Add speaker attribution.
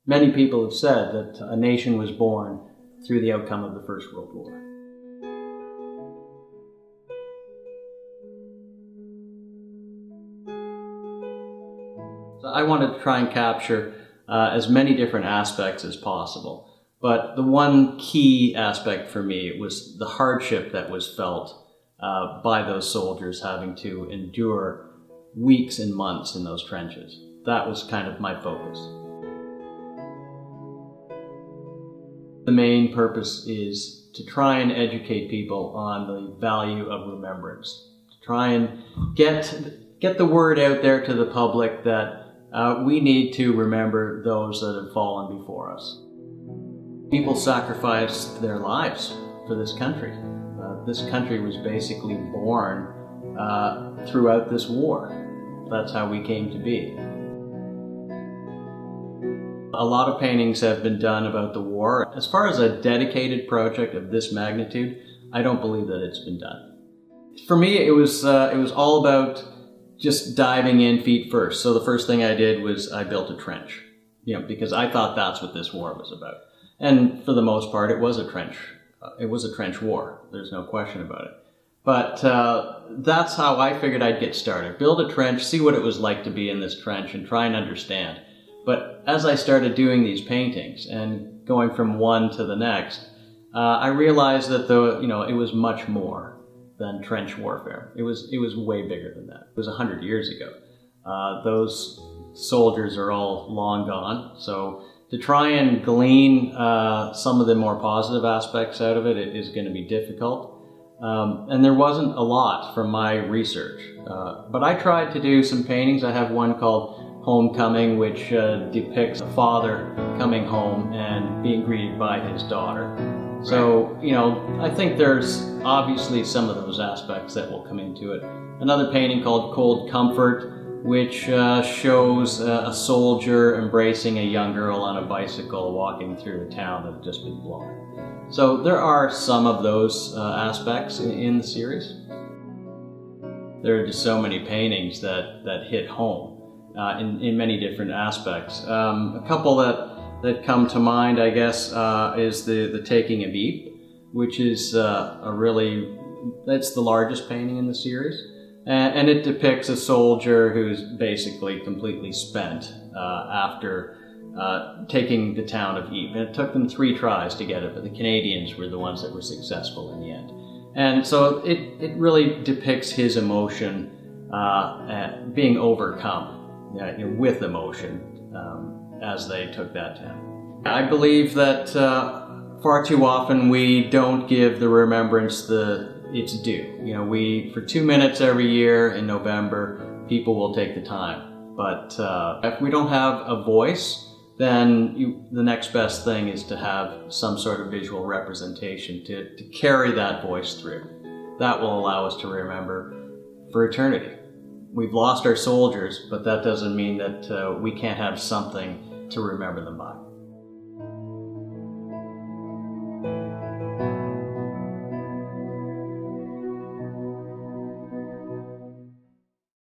Speaker 1: Many people have said that a nation was born through the outcome of the First World War. So I wanted to try and capture as many different aspects as possible. But the one key aspect for me was the hardship that was felt by those soldiers having to endure weeks and months in those trenches. That was kind of my focus. The main purpose is to try and educate people on the value of remembrance, to try and get the word out there to the public that we need to remember those that have fallen before us. People sacrificed their lives for this country. This country was basically born throughout this war. That's how we came to be. A lot of paintings have been done about the war. As far as a dedicated project of this magnitude, I don't believe that it's been done. For me, it was all about just diving in feet first. So the first thing I did was I built a trench, because I thought that's what this war was about. And for the most part, it was a trench. It was a trench war. There's no question about it. But that's how I figured I'd get started. Build a trench, see what it was like to be in this trench, and try and understand. But as I started doing these paintings and going from one to the next, I realized that it was much more than trench warfare. It was way bigger than that. It was 100 years ago. Those soldiers are all long gone. So to try and glean some of the more positive aspects out of it is going to be difficult. And there wasn't a lot from my research. But I tried to do some paintings. I have one called Homecoming, which depicts a father coming home and being greeted by his daughter. So, I think there's obviously some of those aspects that will come into it. Another painting called Cold Comfort, which shows a soldier embracing a young girl on a bicycle walking through a town that had just been blown. So there are some of those aspects in the series. There are just so many paintings that hit home. In many different aspects. A couple that come to mind, I guess, is the Taking of Ypres, which is that's the largest painting in the series. And it depicts a soldier who's basically completely spent after taking the town of Ypres. And it took them 3 tries to get it, but the Canadians were the ones that were successful in the end. And so it really depicts his emotion being overcome. With emotion as they took that town. I believe that far too often we don't give the remembrance its due. For 2 minutes every year in November, people will take the time. But if we don't have a voice, then the next best thing is to have some sort of visual representation to carry that voice through. That will allow us to remember for eternity. We've lost our soldiers, but that doesn't mean that we can't have something to remember them by.